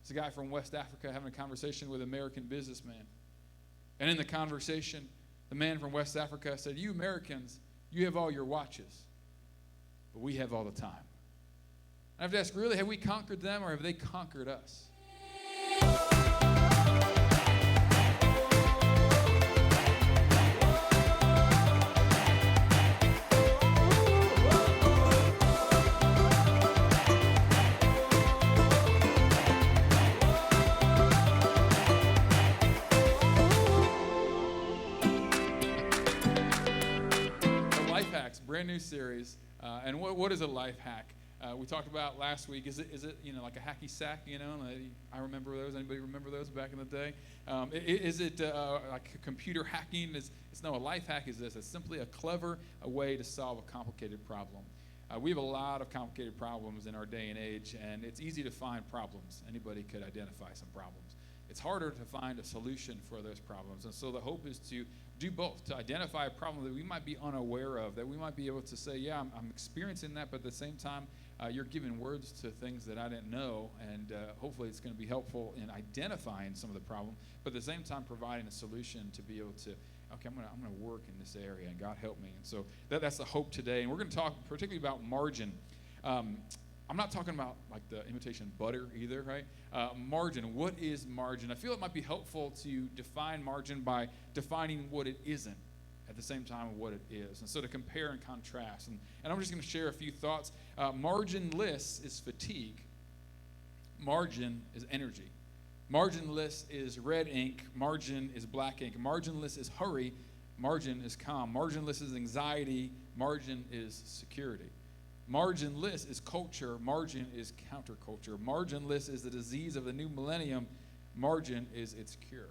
It's a guy from West Africa having a conversation with an American businessman. And in the conversation, the man from West Africa said, "You Americans, you have all your watches, but we have all the time." I have to ask, really, have we conquered them or have they conquered us? Brand new series, and what is a life hack? We talked about last week. Is it like a hacky sack? I remember those. Anybody remember those back in the day? Is it like computer hacking? It's no, a life hack is this. It's simply a clever way to solve a complicated problem. We have a lot of complicated problems in our day and age, and it's easy to find problems. Anybody could identify some problems. It's harder to find a solution for those problems, and so the hope is to do both, to identify a problem that we might be unaware of, that we might be able to say, yeah, I'm experiencing that, but at the same time, you're giving words to things that I didn't know, and hopefully it's going to be helpful in identifying some of the problem, but at the same time providing a solution to be able to, okay, I'm going to work in this area, and God help me. And so that's the hope today, and we're going to talk particularly about margin. I'm not talking about like the imitation butter either, right? Margin, what is margin? I feel it might be helpful to define margin by defining what it isn't at the same time what it is. And so to compare and contrast. And I'm just going to share a few thoughts. Marginless is fatigue. Margin is energy. Marginless is red ink. Margin is black ink. Marginless is hurry. Margin is calm. Marginless is anxiety. Margin is security. Marginless is culture. Margin is counterculture. Marginless is the disease of the new millennium. Margin is its cure.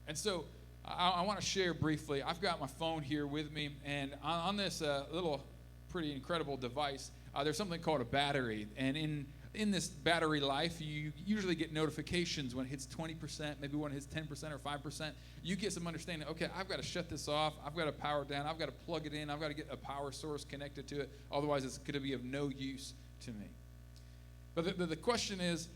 And so I want to share briefly. I've got my phone here with me, and on this little pretty incredible device, there's something called a battery. And in this battery life, you usually get notifications when it hits 20%, maybe when it hits 10% or 5%. You get some understanding, okay, I've got to shut this off, I've got to power it down, I've got to plug it in, I've got to get a power source connected to it, otherwise it's going to be of no use to me. But the question is,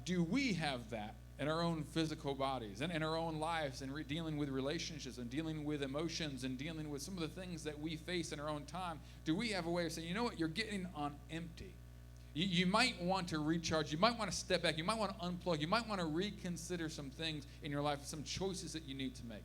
do we have that in our own physical bodies and in our own lives, and dealing with relationships and dealing with emotions and dealing with some of the things that we face in our own time? Do we have a way of saying, you know what, you're getting on empty? You might want to recharge. You might want to step back. You might want to unplug. You might want to reconsider some things in your life, some choices that you need to make.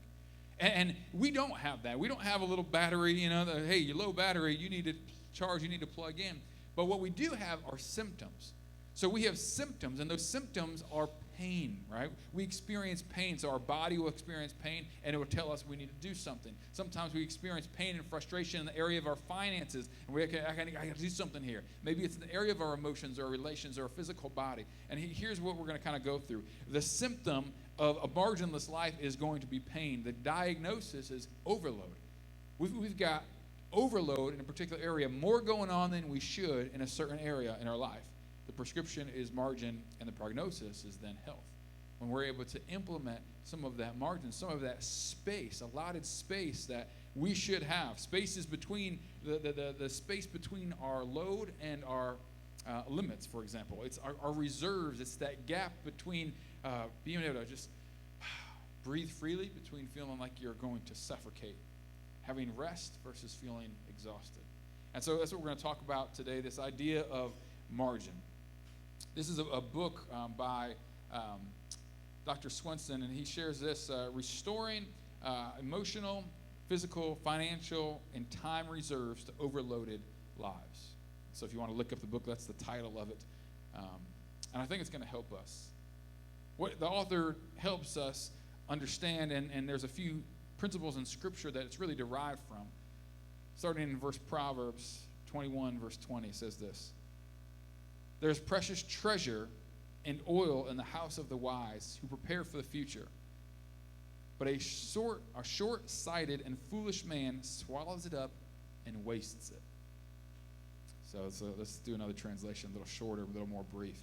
And we don't have that. We don't have a little battery, hey, you're low battery, you need to charge, you need to plug in. But what we do have are symptoms. So we have symptoms, and those symptoms are pain, right? We experience pain, so our body will experience pain, and it will tell us we need to do something. Sometimes we experience pain and frustration in the area of our finances, and I got to do something here. Maybe it's in the area of our emotions or relations or our physical body. And here's what we're going to kind of go through. The symptom of a marginless life is going to be pain. The diagnosis is overload. We've got overload in a particular area, more going on than we should in a certain area in our life. The prescription is margin, and the prognosis is then health. When we're able to implement some of that margin, some of that space, allotted space that we should have, spaces between the space between our load and our limits, for example. It's our reserves. It's that gap between being able to just breathe freely, between feeling like you're going to suffocate, having rest versus feeling exhausted. And so that's what we're going to talk about today, this idea of margin. This is a book by Dr. Swenson, and he shares this, restoring emotional, physical, financial, and time reserves to overloaded lives. So if you want to look up the book, that's the title of it. And I think it's going to help us. What the author helps us understand, and there's a few principles in Scripture that it's really derived from. Starting in Proverbs 21, verse 20, says this: "There's precious treasure and oil in the house of the wise who prepare for the future. But a short-sighted and foolish man swallows it up and wastes it." So let's do another translation, a little shorter, a little more brief.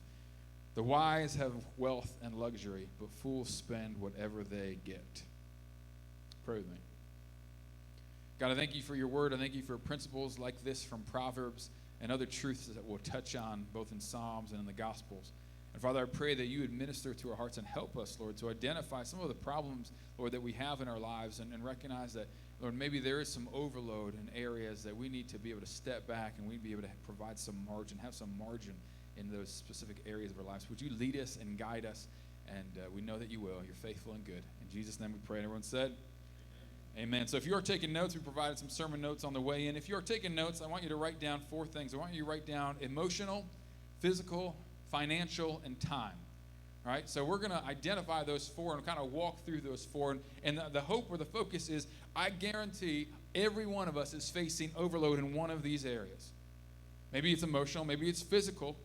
"The wise have wealth and luxury, but fools spend whatever they get." Pray with me. God, I thank you for your word. I thank you for principles like this from Proverbs and other truths that we'll touch on both in Psalms and in the Gospels. And Father, I pray that you would minister to our hearts and help us, Lord, to identify some of the problems, Lord, that we have in our lives and recognize that, Lord, maybe there is some overload in areas that we need to be able to step back and we'd be able to provide some margin, have some margin in those specific areas of our lives. Would you lead us and guide us? And we know that you will. You're faithful and good. In Jesus' name we pray. And everyone said, Amen. So if you are taking notes, we provided some sermon notes on the way in. If you are taking notes, I want you to write down 4 things. I want you to write down emotional, physical, financial, and time. All right? So we're going to identify those 4 and kind of walk through those 4. And the hope or the focus is, I guarantee every one of us is facing overload in one of these areas. Maybe it's emotional, maybe it's physical,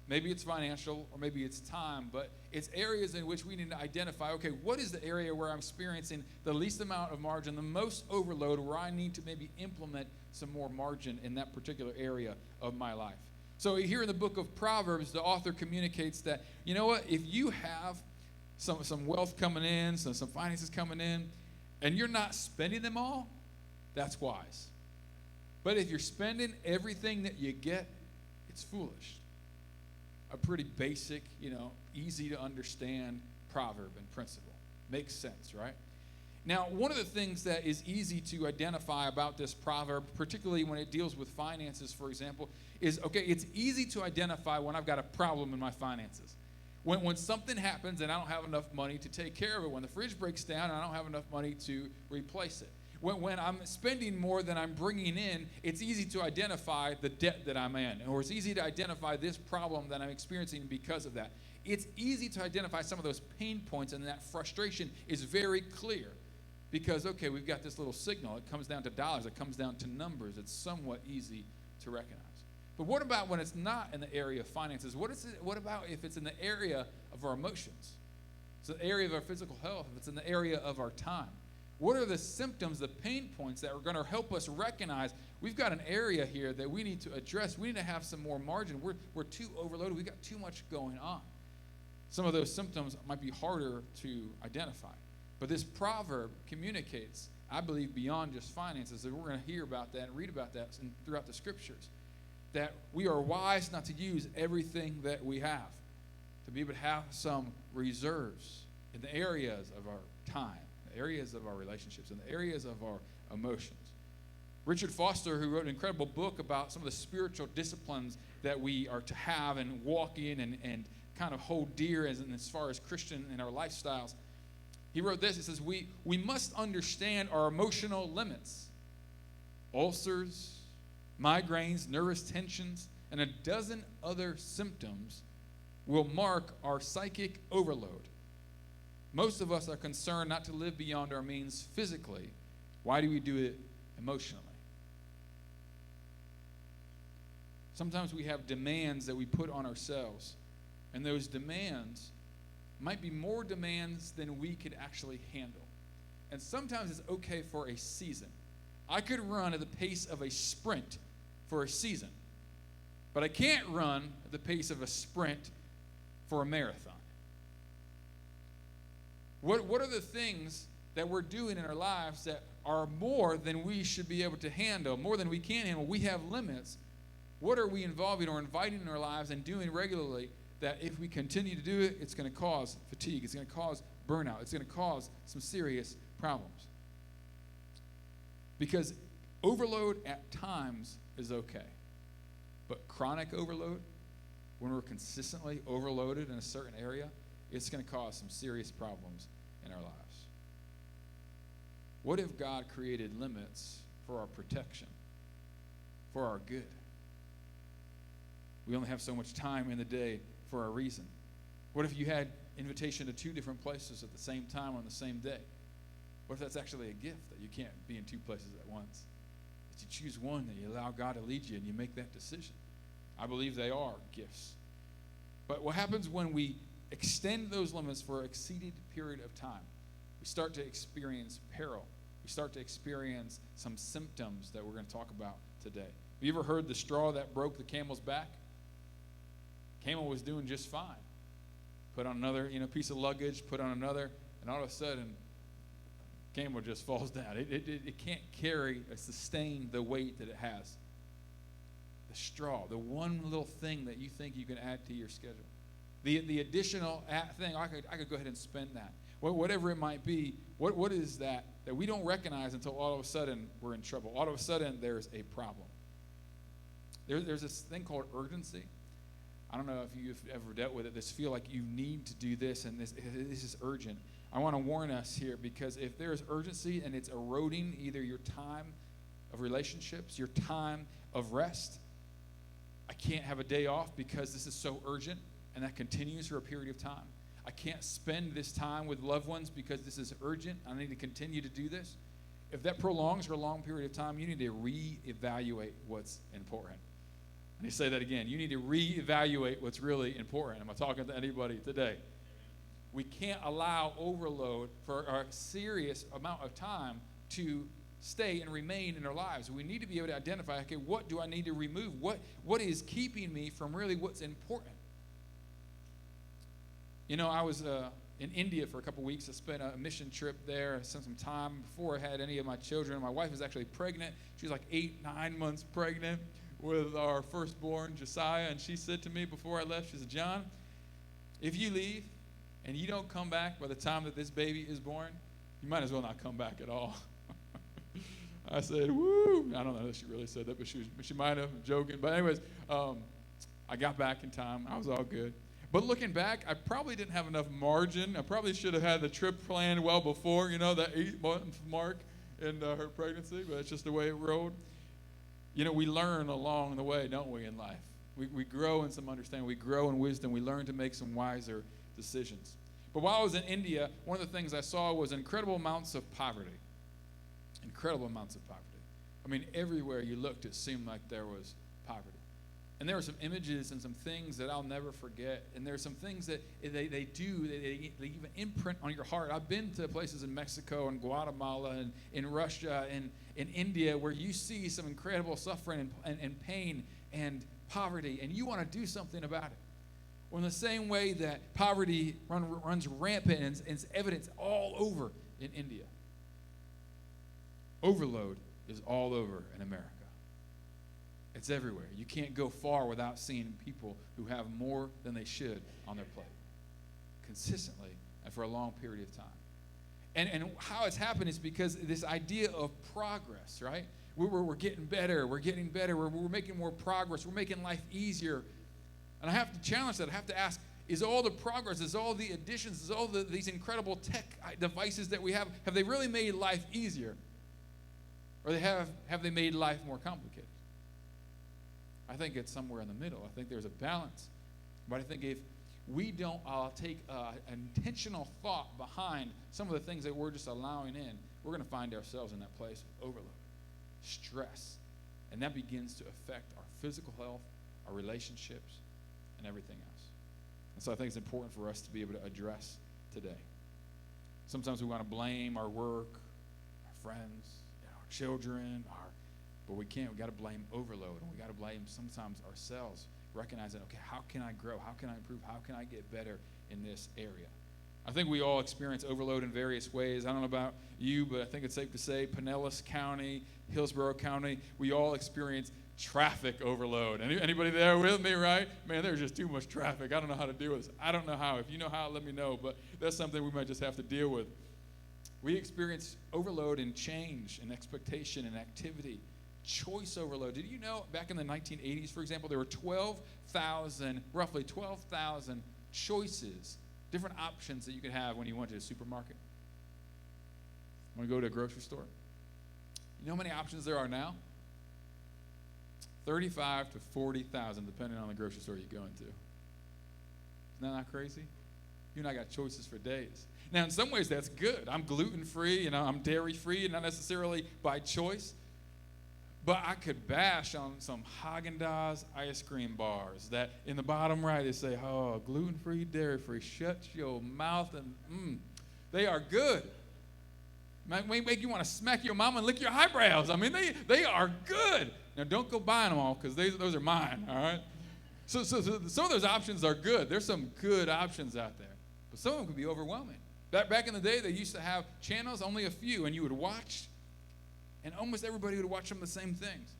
maybe it's financial, or maybe it's time, but it's areas in which we need to identify, okay, what is the area where I'm experiencing the least amount of margin, the most overload, where I need to maybe implement some more margin in that particular area of my life. So here in the book of Proverbs, the author communicates that, you know what, if you have some wealth coming in, some finances coming in, and you're not spending them all, that's wise. But if you're spending everything that you get, it's foolish. A pretty basic, easy to understand proverb and principle. Makes sense, right? Now, one of the things that is easy to identify about this proverb, particularly when it deals with finances, for example, is, okay, it's easy to identify when I've got a problem in my finances. When something happens and I don't have enough money to take care of it, when the fridge breaks down and I don't have enough money to replace it. When I'm spending more than I'm bringing in, it's easy to identify the debt that I'm in, or it's easy to identify this problem that I'm experiencing because of that. It's easy to identify some of those pain points, and that frustration is very clear because, okay, we've got this little signal. It comes down to dollars. It comes down to numbers. It's somewhat easy to recognize. But what about when it's not in the area of finances? What about if it's in the area of our emotions? It's the area of our physical health. If it's in the area of our time. What are the symptoms, the pain points that are going to help us recognize we've got an area here that we need to address. We need to have some more margin. We're too overloaded. We've got too much going on. Some of those symptoms might be harder to identify. But this proverb communicates, I believe, beyond just finances, and we're going to hear about that and read about that throughout the scriptures, that we are wise not to use everything that we have, to be able to have some reserves in the areas of our time, the areas of our relationships, and the areas of our emotions. Richard Foster, who wrote an incredible book about some of the spiritual disciplines that we are to have and walk in and kind of hold dear as far as Christian in our lifestyles, he wrote this. He says, we must understand our emotional limits. Ulcers, migraines, nervous tensions, and a dozen other symptoms will mark our psychic overload. Most of us are concerned not to live beyond our means physically. Why do we do it emotionally? Sometimes we have demands that we put on ourselves, and those demands might be more demands than we could actually handle. And sometimes it's okay for a season. I could run at the pace of a sprint for a season, but I can't run at the pace of a sprint for a marathon. What are the things that we're doing in our lives that are more than we should be able to handle, more than we can handle? We have limits. What are we involving or inviting in our lives and doing regularly that if we continue to do it, it's going to cause fatigue, it's going to cause burnout, it's going to cause some serious problems? Because overload at times is okay, but chronic overload, when we're consistently overloaded in a certain area, it's going to cause some serious problems in our lives. What if God created limits for our protection, for our good? We only have so much time in the day for a reason. What if you had invitation to 2 different places at the same time on the same day? What if that's actually a gift, that you can't be in 2 places at once? That you choose one, that you allow God to lead you and you make that decision. I believe they are gifts. But what happens when we extend those limits for an exceeded period of time? We start to experience peril. We start to experience some symptoms that we're going to talk about today. Have you ever heard the straw that broke the camel's back? Camel was doing just fine. Put on another, piece of luggage, put on another, and all of a sudden, camel just falls down. It can't carry or sustain the weight that it has. The straw, the one little thing that you think you can add to your schedule. the additional thing, I could go ahead and spend that. Whatever it might be, what is that we don't recognize until all of a sudden we're in trouble. All of a sudden there's a problem. There's this thing called urgency. I don't know if you've ever dealt with it, this feel like you need to do this and this is urgent. I want to warn us here, because if there is urgency and it's eroding either your time of relationships, your time of rest, I can't have a day off because this is so urgent, and that continues for a period of time. I can't spend this time with loved ones because this is urgent. I need to continue to do this. If that prolongs for a long period of time, you need to reevaluate what's important. Let me say that again. You need to reevaluate what's really important. Am I talking to anybody today? We can't allow overload for a serious amount of time to stay and remain in our lives. We need to be able to identify, okay, what do I need to remove? What is keeping me from really what's important? You know, I was in India for a couple weeks. I spent a mission trip there. I spent some time before I had any of my children. My wife was actually pregnant. She was like 9 months pregnant with our firstborn, Josiah. And she said to me before I left, she said, John, if you leave and you don't come back by the time that this baby is born, you might as well not come back at all. I said, woo. I don't know if she really said that, but she might have. I'm joking. But anyways, I got back in time. I was all good. But looking back, I probably didn't have enough margin. I probably should have had the trip planned well before, that 8-month mark in her pregnancy, but it's just the way it rolled. We learn along the way, don't we, in life? We grow in some understanding. We grow in wisdom. We learn to make some wiser decisions. But while I was in India, one of the things I saw was incredible amounts of poverty. Incredible amounts of poverty. I mean, everywhere you looked, it seemed like there was poverty. And there were some images and some things that I'll never forget. And there are some things that they do, they even imprint on your heart. I've been to places in Mexico and Guatemala and in Russia and in India where you see some incredible suffering and pain and poverty, and you want to do something about it. Well, in the same way that poverty runs rampant and it's evidence all over in India, overload is all over in America. It's everywhere. You can't go far without seeing people who have more than they should on their plate, consistently and for a long period of time. And how it's happened is because this idea of progress, right? We're getting better. We're getting better. We're making more progress. We're making life easier. And I have to challenge that. I have to ask, is all the progress, is all the additions, is all these incredible tech devices that we have they really made life easier? Or have they made life more complicated? I think it's somewhere in the middle. I think there's a balance. But I think if we don't take an intentional thought behind some of the things that we're just allowing in, we're going to find ourselves in that place of overload, stress. And that begins to affect our physical health, our relationships, and everything else. And so I think it's important for us to be able to address today. Sometimes we want to blame our work, our friends, our children, but we can't. We got to blame overload, and we got to blame sometimes ourselves, recognizing, okay, how can I grow? How can I improve? How can I get better in this area? I think we all experience overload in various ways. I don't know about you, but I think it's safe to say Pinellas County, Hillsborough County, we all experience traffic overload. Anybody there with me, right? Man, there's just too much traffic. I don't know how to deal with this. I don't know how. If you know how, let me know, but that's something we might just have to deal with. We experience overload in change and expectation and activity. Choice overload. Did you know back in the 1980s, for example, there were roughly 12,000 choices, different options that you could have when you went to a supermarket? Want to go to a grocery store? You know how many options there are now? 35 to 40,000, depending on the grocery store you go into. Isn't that not crazy? You and I got choices for days. Now, in some ways, that's good. I'm gluten-free, I'm dairy-free, not necessarily by choice. But I could bash on some Haagen-Dazs ice cream bars that in the bottom right they say, oh, gluten-free, dairy-free. Shut your mouth and they are good. Make you want to smack your mama and lick your eyebrows. I mean, they are good. Now, don't go buying them all because those are mine, all right? So some of those options are good. There's some good options out there. But some of them can be overwhelming. Back in the day, they used to have channels, only a few, and you would watch, and almost everybody would watch some of the same things.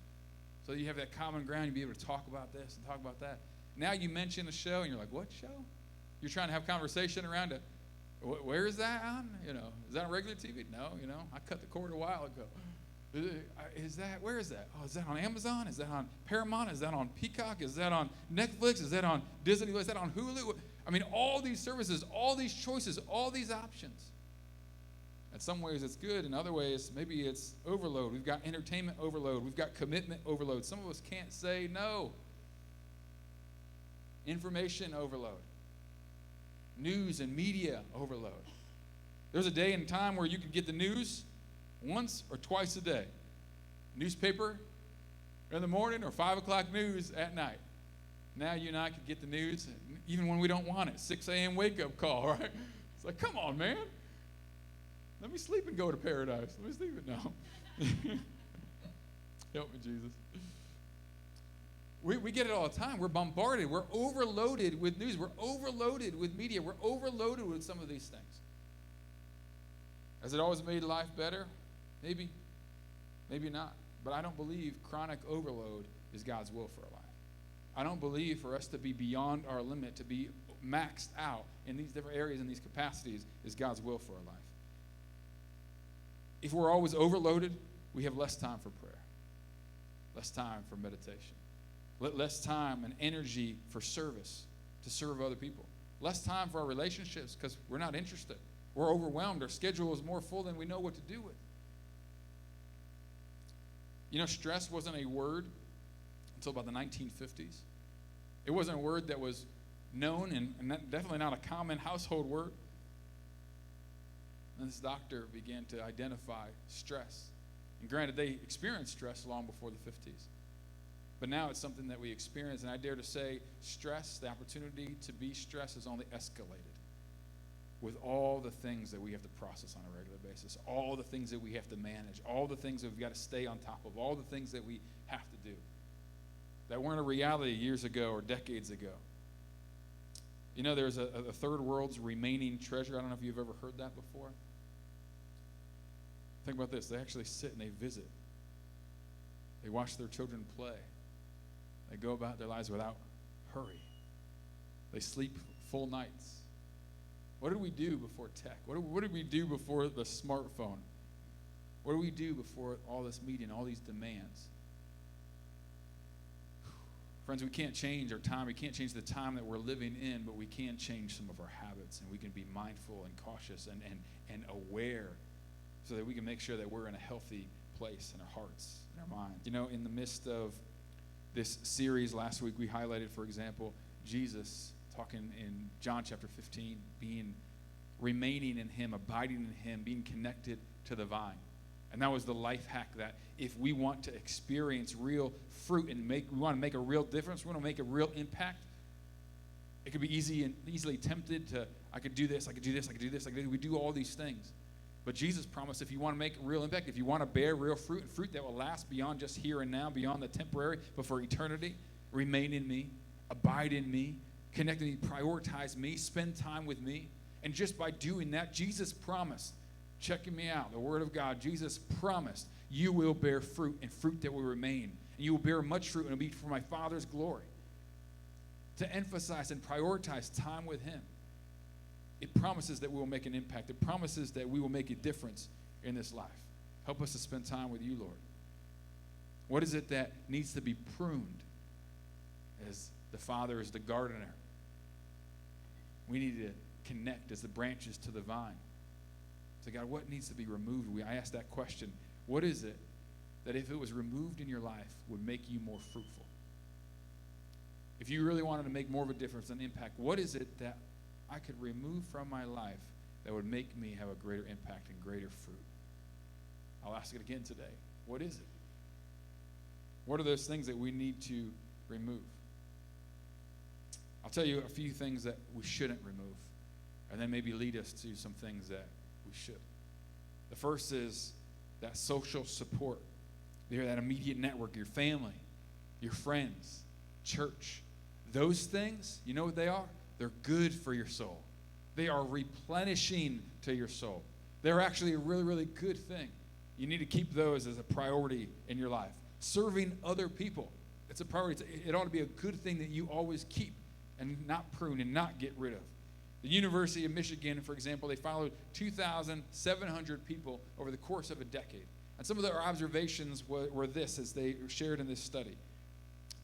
So you have that common ground. You'd be able to talk about this and talk about that. Now you mention a show, and you're like, what show? You're trying to have conversation around it. Where is that on? Is that on regular TV? No, I cut the cord a while ago. Where is that? Oh, is that on Amazon? Is that on Paramount? Is that on Peacock? Is that on Netflix? Is that on Disney? Is that on Hulu? I mean, all these services, all these choices, all these options. In some ways it's good. In other ways, maybe it's overload. We've got entertainment overload. We've got commitment overload. Some of us can't say no. Information overload. News and media overload. There's a day and time where you could get the news once or twice a day. Newspaper in the morning or 5 o'clock news at night. Now you and I could get the news even when we don't want it. 6 a.m. wake-up call, right? It's like, come on, man. Let me sleep and go to paradise. Let me sleep it now. Help me, Jesus. We get it all the time. We're bombarded. We're overloaded with news. We're overloaded with media. We're overloaded with some of these things. Has it always made life better? Maybe. Maybe not. But I don't believe chronic overload is God's will for our life. I don't believe for us to be beyond our limit, to be maxed out in these different areas and these capacities is God's will for our life. If we're always overloaded, we have less time for prayer, less time for meditation, less time and energy for service, to serve other people, less time for our relationships because we're not interested. We're overwhelmed. Our schedule is more full than we know what to do with. Stress wasn't a word until about the 1950s. It wasn't a word that was known and definitely not a common household word. And this doctor began to identify stress. And granted, they experienced stress long before the 50s. But now it's something that we experience. And I dare to say stress, the opportunity to be stressed, has only escalated with all the things that we have to process on a regular basis, all the things that we have to manage, all the things that we've got to stay on top of, all the things that we have to do that weren't a reality years ago or decades ago. There's a third world's remaining treasure. I don't know if you've ever heard that before. Think about this. They actually sit and they visit. They watch their children play. They go about their lives without hurry. They sleep full nights. What did we do before tech? What did we do before the smartphone? What do we do before all this media and all these demands? Friends, we can't change our time. We can't change the time that we're living in, but we can change some of our habits, and we can be mindful and cautious and aware so that we can make sure that we're in a healthy place in our hearts, in our minds. In the midst of this series last week, we highlighted, for example, Jesus talking in John chapter 15, remaining in him, abiding in him, being connected to the vine. And that was the life hack, that if we want to experience real fruit and we want to make a real difference, we want to make a real impact, it could be easily tempted to, I could do this, I could do this, I could do this, we do all these things. But Jesus promised, if you want to make a real impact, if you want to bear real fruit, and fruit that will last beyond just here and now, beyond the temporary, but for eternity, remain in me, abide in me, connect with me, prioritize me, spend time with me. And just by doing that, Jesus promised, checking me out, the Word of God, Jesus promised, you will bear fruit, and fruit that will remain. And you will bear much fruit, and it will be for my Father's glory. To emphasize and prioritize time with him. It promises that we will make an impact. It promises that we will make a difference in this life. Help us to spend time with you, Lord. What is it that needs to be pruned? As the Father is the gardener, we need to connect as the branches to the vine. So God, what needs to be removed? I asked that question. What is it that if it was removed in your life would make you more fruitful? If you really wanted to make more of a difference and impact, what is it that I could remove from my life that would make me have a greater impact and greater fruit? I'll ask it again today. What is it? What are those things that we need to remove? I'll tell you a few things that we shouldn't remove, and then maybe lead us to some things that we should. The first is that social support. That immediate network, your family, your friends, church. Those things, you know what they are? They're good for your soul. They are replenishing to your soul. They're actually a really, really good thing. You need to keep those as a priority in your life. Serving other people, it's a priority. It ought to be a good thing that you always keep and not prune and not get rid of. The University of Michigan, for example, they followed 2,700 people over the course of a decade. And some of their observations were this, as they shared in this study.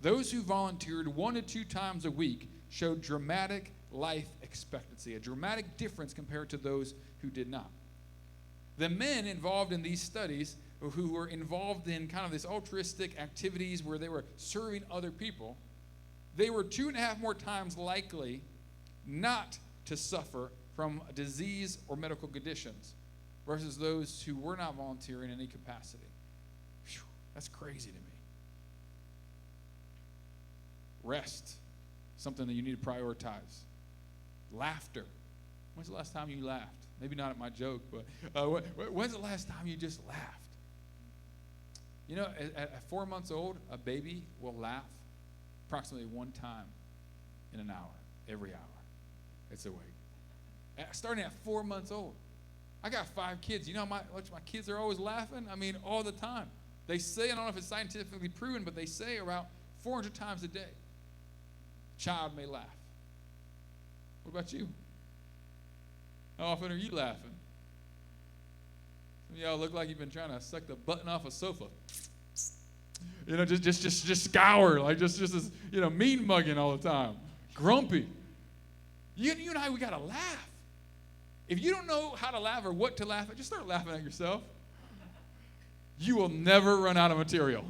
Those who volunteered 1 to 2 times a week showed dramatic life expectancy, a dramatic difference compared to those who did not. The men involved in these studies, who were involved in kind of this altruistic activities where they were serving other people, they were 2.5 more times likely not to suffer from a disease or medical conditions versus those who were not volunteering in any capacity. Whew, that's crazy to me. Rest, something that you need to prioritize. Laughter. When's the last time you laughed? Maybe not at my joke, but when's the last time you just laughed? You know, at 4 months old, a baby will laugh approximately 1 time in an hour, every hour. It's awake. Starting at 4 months old. I got 5 kids. You know my kids are always laughing? I mean, all the time. They say, I don't know if it's scientifically proven, but they say about 400 times a day, child may laugh. What about you? How often are you laughing? Some of y'all look like you've been trying to suck the button off a sofa. You know, just scour, like just this, you know, mean mugging all the time. Grumpy. You and I, we got to laugh. If you don't know how to laugh or what to laugh at, just start laughing at yourself. You will never run out of material.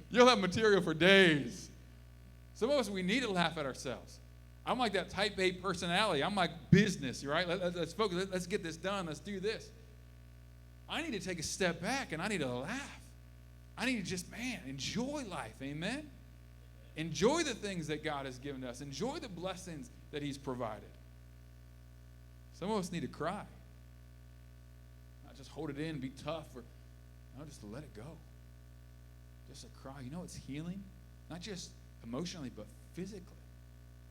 You'll have material for days. Some of us, we need to laugh at ourselves. I'm like that type A personality. I'm like business, right? Let's focus. Let's get this done. Let's do this. I need to take a step back, and I need to laugh. I need to just, enjoy life. Amen? Enjoy the things that God has given us. Enjoy the blessings that he's provided. Some of us need to cry. Not just hold it in, be tough, or no, just to let it go. Just to cry. You know it's healing? Not just emotionally, but physically.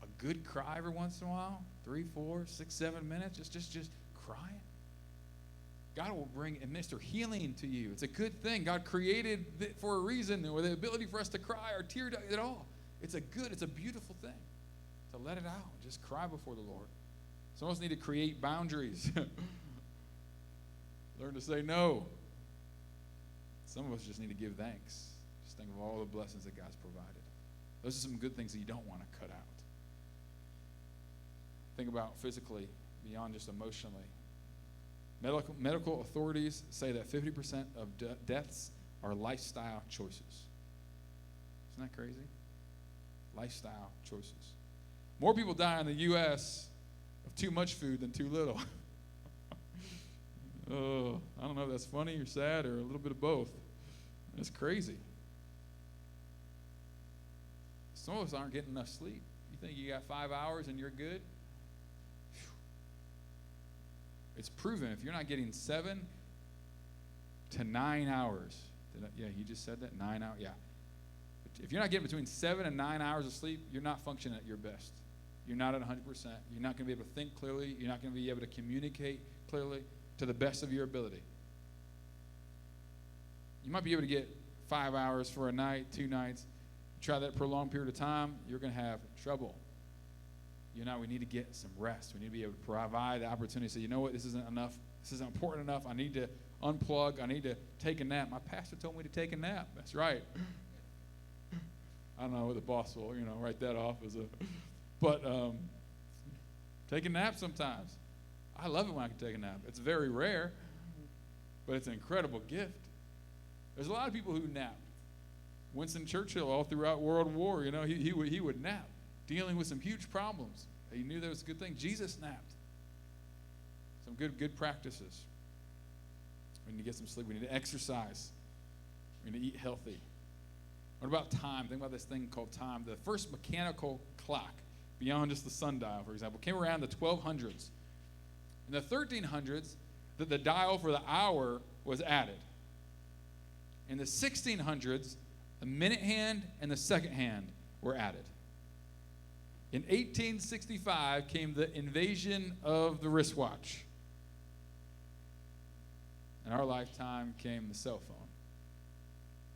A good cry every once in a while, 3, 4, 6, 7 minutes, just crying. God will bring and minister healing to you. It's a good thing. God created it for a reason, or the ability for us to cry or tear at all. It's a beautiful thing to let it out. Just cry before the Lord. Some of us need to create boundaries. Learn to say no. Some of us just need to give thanks. Just think of all the blessings that God's provided. Those are some good things that you don't want to cut out. Think about physically, beyond just emotionally. Medical authorities say that 50% of deaths are lifestyle choices. Isn't that crazy? Lifestyle choices. More people die in the U.S. of too much food than too little. I don't know if that's funny or sad or a little bit of both. It's crazy. Some of us aren't getting enough sleep. You think you got 5 hours and you're good? It's proven if you're not getting 7 to 9 hours. You just said that? 9 hours? Yeah. If you're not getting between 7 and 9 hours of sleep, you're not functioning at your best. You're not at 100%. You're not going to be able to think clearly. You're not going to be able to communicate clearly to the best of your ability. You might be able to get 5 hours for a night, 2 nights. Try that for a long period of time, you're going to have trouble. We need to get some rest. We need to be able to provide the opportunity to say, you know what, this isn't enough. This isn't important enough. I need to unplug. I need to take a nap. My pastor told me to take a nap. That's right. I don't know what the boss will, write that off as a, but take a nap sometimes. I love it when I can take a nap. It's very rare, but it's an incredible gift. There's a lot of people who nap. Winston Churchill, all throughout World War, he would nap, dealing with some huge problems. He knew that was a good thing. Jesus napped. Some good practices. We need to get some sleep. We need to exercise. We need to eat healthy. What about time? Think about this thing called time. The first mechanical clock, beyond just the sundial, for example, came around the 1200s. In the 1300s, the dial for the hour was added. In the 1600s, the minute hand and the second hand were added. In 1865 came the invasion of the wristwatch. In our lifetime came the cell phone.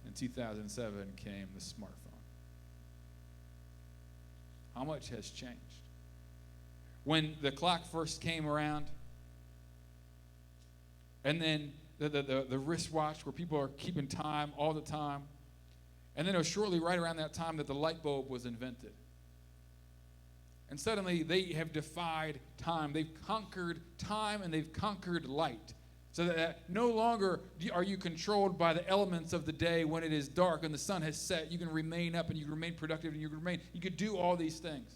In 2007 came the smartphone. How much has changed? when the clock first came around, and then the wristwatch where people are keeping time all the time. And then it was shortly right around that time that the light bulb was invented. And suddenly they have defied time. They've conquered time and they've conquered light. So that no longer are you controlled by the elements of the day when it is dark and the sun has set. You can remain up and you can remain productive and you can do all these things.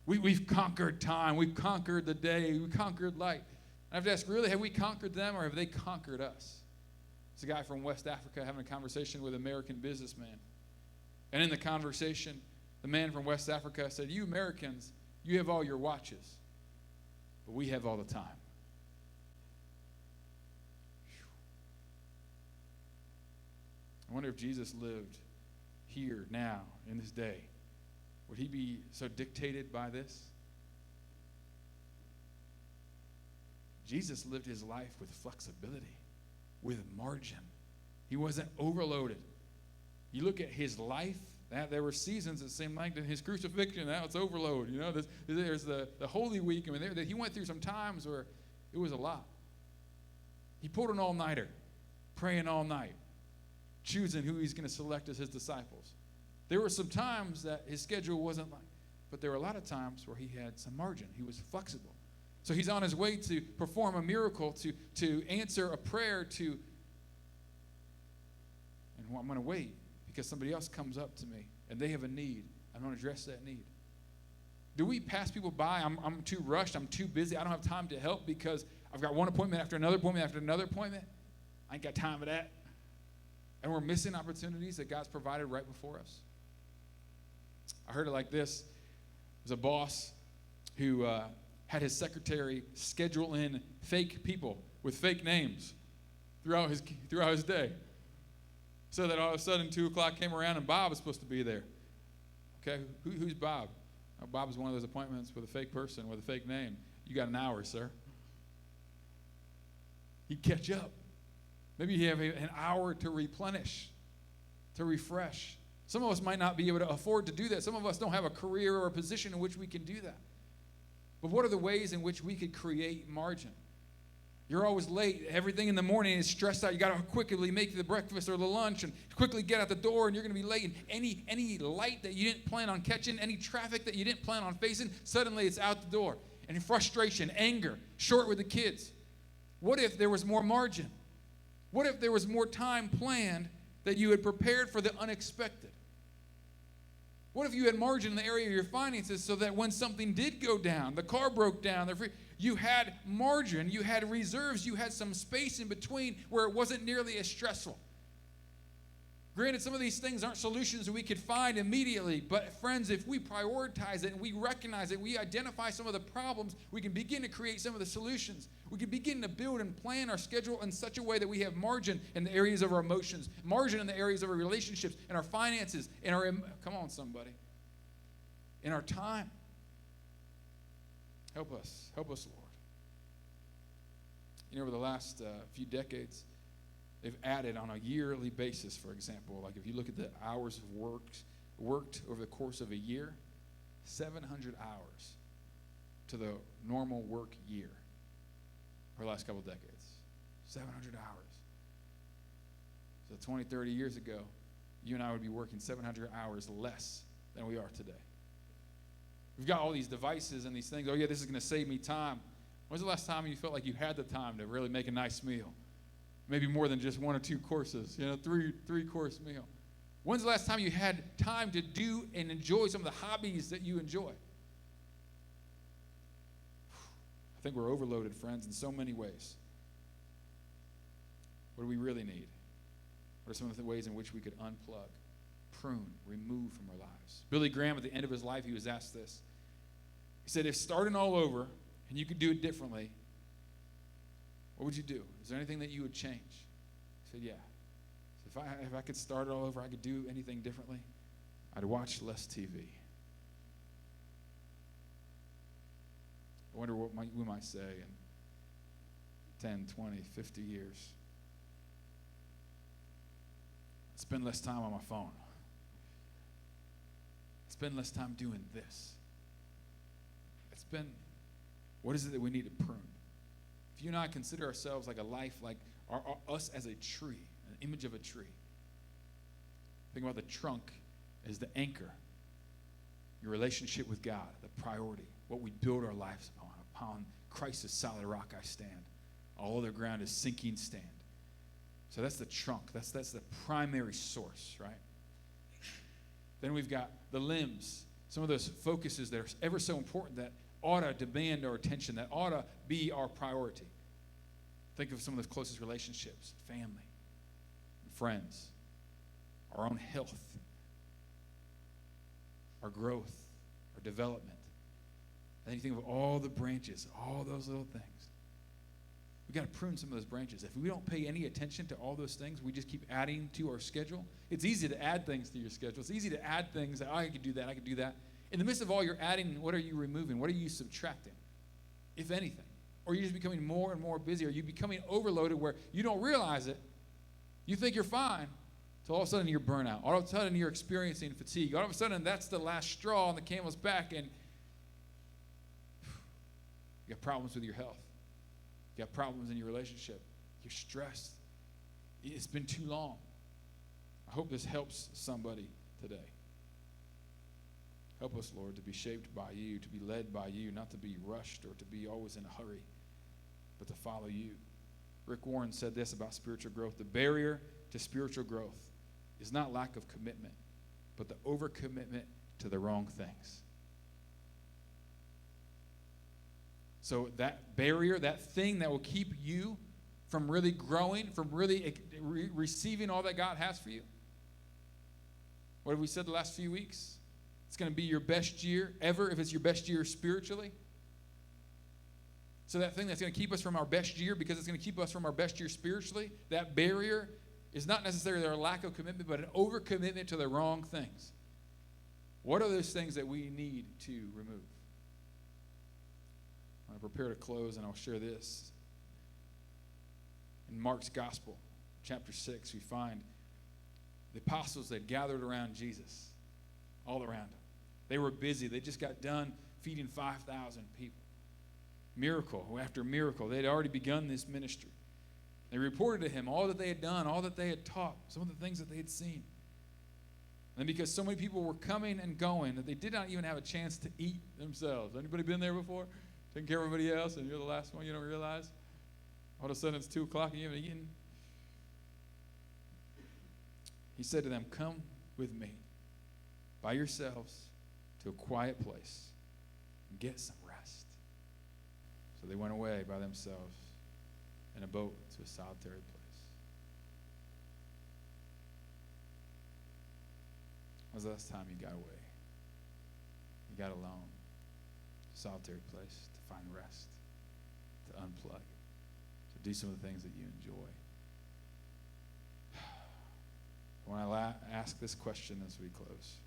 We've conquered time. We've conquered the day. We've conquered light. I have to ask, really, have we conquered them or have they conquered us? It's a guy from West Africa having a conversation with an American businessman. And in the conversation, the man from West Africa said, you Americans, you have all your watches, but we have all the time. I wonder if Jesus lived here, now, in this day. Would he be so dictated by this? Jesus lived his life with flexibility, with margin. He wasn't overloaded. You look at his life, there were seasons that seemed like his crucifixion, now it's overload. You know, there's the Holy Week. I mean, he went through some times where it was a lot. He pulled an all-nighter, praying all night, choosing who he's going to select as his disciples. There were some times that his schedule wasn't like, but there were a lot of times where he had some margin. He was flexible. So he's on his way to perform a miracle, to answer a prayer, and I'm going to wait because somebody else comes up to me and they have a need. I'm going to address that need. Do we pass people by? I'm too rushed. I'm too busy. I don't have time to help because I've got one appointment after another appointment after another appointment. I ain't got time for that. And we're missing opportunities that God's provided right before us. I heard it like this. There's a boss who had his secretary schedule in fake people with fake names throughout his day. So that all of a sudden 2 o'clock came around and Bob was supposed to be there. Okay, who's Bob? Oh, Bob is one of those appointments with a fake person with a fake name. You got an hour, sir. He'd catch up. Maybe you have an hour to replenish, to refresh. Some of us might not be able to afford to do that. Some of us don't have a career or a position in which we can do that. But what are the ways in which we could create margin? You're always late. Everything in the morning is stressed out. You got to quickly make the breakfast or the lunch and quickly get out the door, and you're going to be late. And any light that you didn't plan on catching, any traffic that you didn't plan on facing, suddenly it's out the door. And frustration, anger, short with the kids. What if there was more margin? What if there was more time planned that you had prepared for the unexpected? What if you had margin in the area of your finances so that when something did go down, the car broke down, you had margin, you had reserves, you had some space in between where it wasn't nearly as stressful? Granted, some of these things aren't solutions that we could find immediately, but friends, if we prioritize it and we recognize it, we identify some of the problems, we can begin to create some of the solutions. We can begin to build and plan our schedule in such a way that we have margin in the areas of our emotions, margin in the areas of our relationships, in our finances, in our, come on somebody, in our time. Help us, Lord. You know, over the last few decades, they've added on a yearly basis, for example, like if you look at the hours of worked over the course of a year, 700 hours to the normal work year for the last couple of decades. 700 hours. So 20, 30 years ago, you and I would be working 700 hours less than we are today. We've got all these devices and these things. Oh, yeah, this is going to save me time. When's the last time you felt like you had the time to really make a nice meal? Maybe more than just 1 or 2 courses, three-course meal. When's the last time you had time to do and enjoy some of the hobbies that you enjoy? I think we're overloaded, friends, in so many ways. What do we really need? What are some of the ways in which we could unplug, prune, remove from our lives? Billy Graham, at the end of his life, he was asked this. He said, if starting all over and you could do it differently, what would you do? Is there anything that you would change? He said, yeah. So if I could start it all over, I could do anything differently, I'd watch less TV. I wonder what we might say in 10, 20, 50 years. Spend less time on my phone. Spend less time doing this. What is it that we need to prune? If you and I consider ourselves like a life, like us as a tree, an image of a tree. Think about the trunk as the anchor. Your relationship with God, the priority, what we build our lives upon. Upon Christ's solid rock I stand. All other ground is sinking sand. So that's the trunk. That's the primary source, right? Then we've got the limbs. Some of those focuses that are ever so important that ought to demand our attention, that ought to be our priority. Think of some of those closest relationships, family, friends, our own health, our growth, our development. And then you think of all the branches, all those little things. We've got to prune some of those branches. If we don't pay any attention to all those things, we just keep adding to our schedule. It's easy to add things to your schedule. It's easy to add things that, I could do that, I could do that. In the midst of all you're adding, what are you removing? What are you subtracting, if anything? Or are you just becoming more and more busy? Are you becoming overloaded where you don't realize it? You think you're fine, so all of a sudden you're burnout. All of a sudden you're experiencing fatigue. All of a sudden that's the last straw on the camel's back, and you got problems with your health. You got problems in your relationship. You're stressed. It's been too long. I hope this helps somebody today. Help us, Lord, to be shaped by you, to be led by you, not to be rushed or to be always in a hurry, but to follow you. Rick Warren said this about spiritual growth. The barrier to spiritual growth is not lack of commitment, but the overcommitment to the wrong things. So that barrier, that thing that will keep you from really growing, from really receiving all that God has for you. What have we said the last few weeks? It's going to be your best year ever if it's your best year spiritually. So that thing that's going to keep us from our best year, because it's going to keep us from our best year spiritually, that barrier is not necessarily a lack of commitment, but an overcommitment to the wrong things. What are those things that we need to remove? I prepare to close, and I'll share this. In Mark's Gospel, chapter 6, we find the apostles that gathered around Jesus, all around him. They were busy. They just got done feeding 5,000 people. Miracle after miracle. They had already begun this ministry. They reported to him all that they had done, all that they had taught, some of the things that they had seen. And because so many people were coming and going that they did not even have a chance to eat themselves. Anybody been there before? Taking care of everybody else, and you're the last one, you don't realize? All of a sudden it's 2 o'clock and you haven't eaten. He said to them, "Come with me by yourselves to a quiet place and get some rest." So they went away by themselves in a boat to a solitary place. When was the last time you got away? You got alone. Solitary place to find rest, to unplug, to do some of the things that you enjoy. When I ask this question as we close,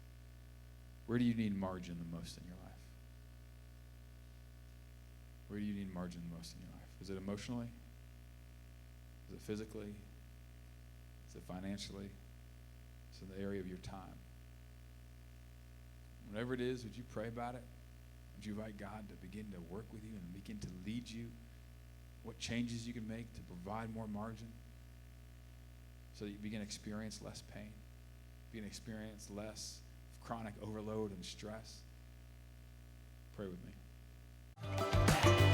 where do you need margin the most in your life? Where do you need margin the most in your life? Is it emotionally? Is it physically? Is it financially? Is it the area of your time? Whatever it is, would you pray about it? Would you invite God to begin to work with you and begin to lead you? What changes you can make to provide more margin so that you begin to experience less pain, begin to experience less chronic overload and stress? Pray with me.